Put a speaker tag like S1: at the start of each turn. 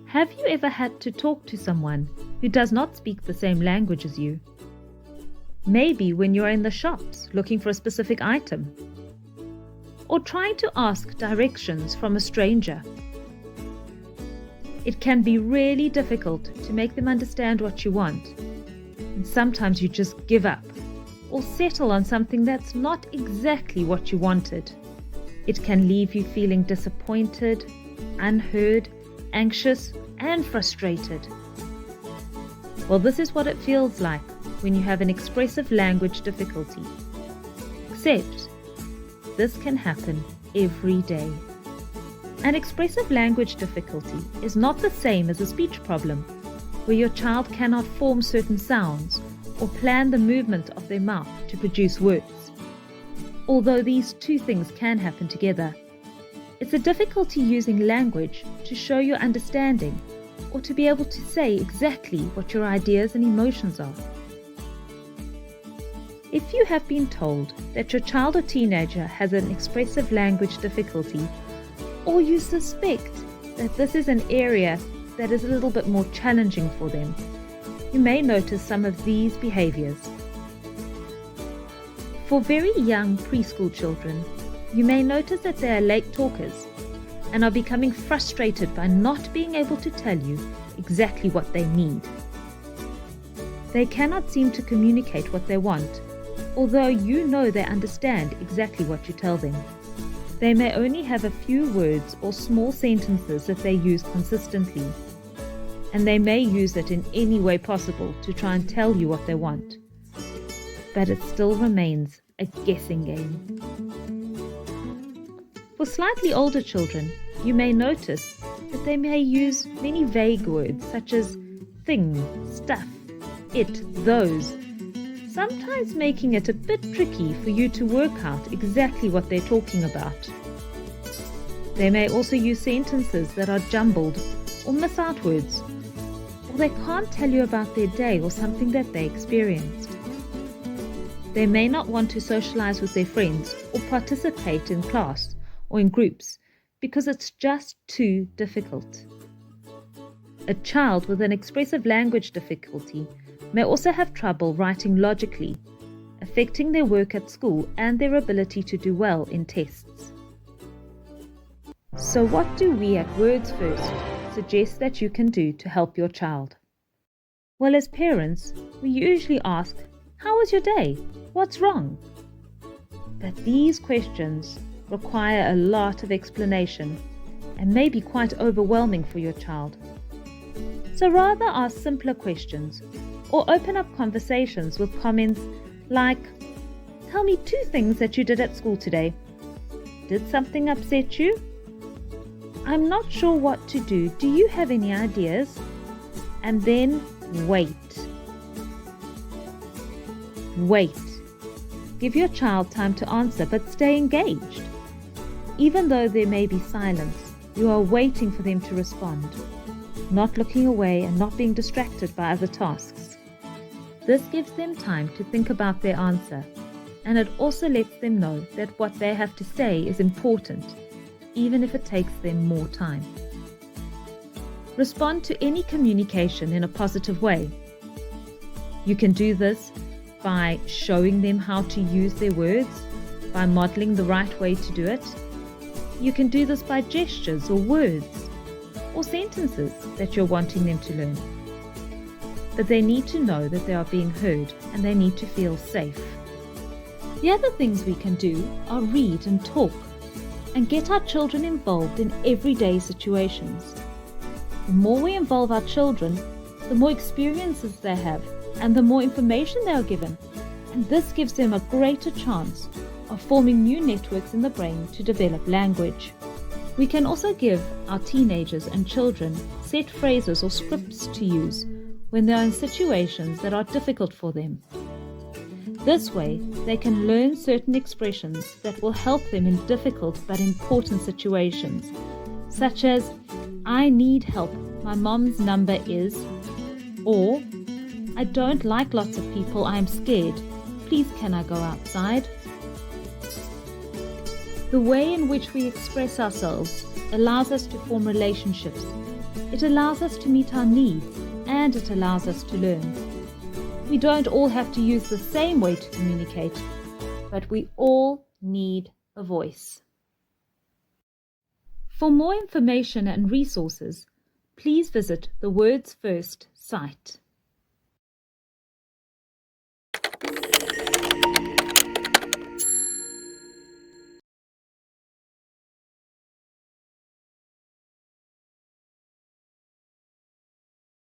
S1: Have you ever had to talk to someone who does not speak the same language as you? Maybe when you're in the shops looking for a specific item, or trying to ask directions from a stranger. It can be really difficult to make them understand what you want, and sometimes you just give up or settle on something that's not exactly what you wanted. It can leave you feeling disappointed, unheard, anxious, and frustrated. Well, this is what it feels like when you have an expressive language difficulty. Except, this can happen every day. An expressive language difficulty is not the same as a speech problem, where your child cannot form certain sounds or plan the movement of their mouth to produce words. Although these two things can happen together, it's a difficulty using language to show your understanding or to be able to say exactly what your ideas and emotions are. If you have been told that your child or teenager has an expressive language difficulty, or you suspect that this is an area that is a little bit more challenging for them, you may notice some of these behaviors. For very young preschool children, you may notice that they are late talkers and are becoming frustrated by not being able to tell you exactly what they need. They cannot seem to communicate what they want, although you know they understand exactly what you tell them. They may only have a few words or small sentences that they use consistently, and they may use it in any way possible to try and tell you what they want. But it still remains a guessing game. For slightly older children, you may notice that they may use many vague words such as thing, stuff, it, those, sometimes making it a bit tricky for you to work out exactly what they're talking about. They may also use sentences that are jumbled or miss out words, or they can't tell you about their day or something that they experienced. They may not want to socialize with their friends or participate in class or in groups because it's just too difficult. A child with an expressive language difficulty may also have trouble writing logically, affecting their work at school and their ability to do well in tests. So what do we at Words First suggest that you can do to help your child? Well, as parents, we usually ask, "How was your day? What's wrong?" But these questions require a lot of explanation and may be quite overwhelming for your child. So rather ask simpler questions or open up conversations with comments like, "Tell me 2 things that you did at school today. Did something upset you? I'm not sure what to do. Do you have any ideas?" And then wait. Wait. Give your child time to answer, but stay engaged. Even though there may be silence, you are waiting for them to respond, not looking away and not being distracted by other tasks. This gives them time to think about their answer, and it also lets them know that what they have to say is important, even if it takes them more time. Respond to any communication in a positive way. You can do this by showing them how to use their words, by modeling the right way to do it. You can do this by gestures or words or sentences that you're wanting them to learn. But they need to know that they are being heard and they need to feel safe. The other things we can do are read and talk and get our children involved in everyday situations. The more we involve our children, the more experiences they have and the more information they are given, and this gives them a greater chance of forming new networks in the brain to develop language. We can also give our teenagers and children set phrases or scripts to use when they are in situations that are difficult for them. This way, they can learn certain expressions that will help them in difficult but important situations, such as, "I need help, my mom's number is," or "I don't like lots of people, I am scared, Please, can I go outside? The way in which we express ourselves allows us to form relationships. It allows us to meet our needs, and it allows us to learn. We don't all have to use the same way to communicate, but we all need a voice. For more information and resources, please visit the Words First site.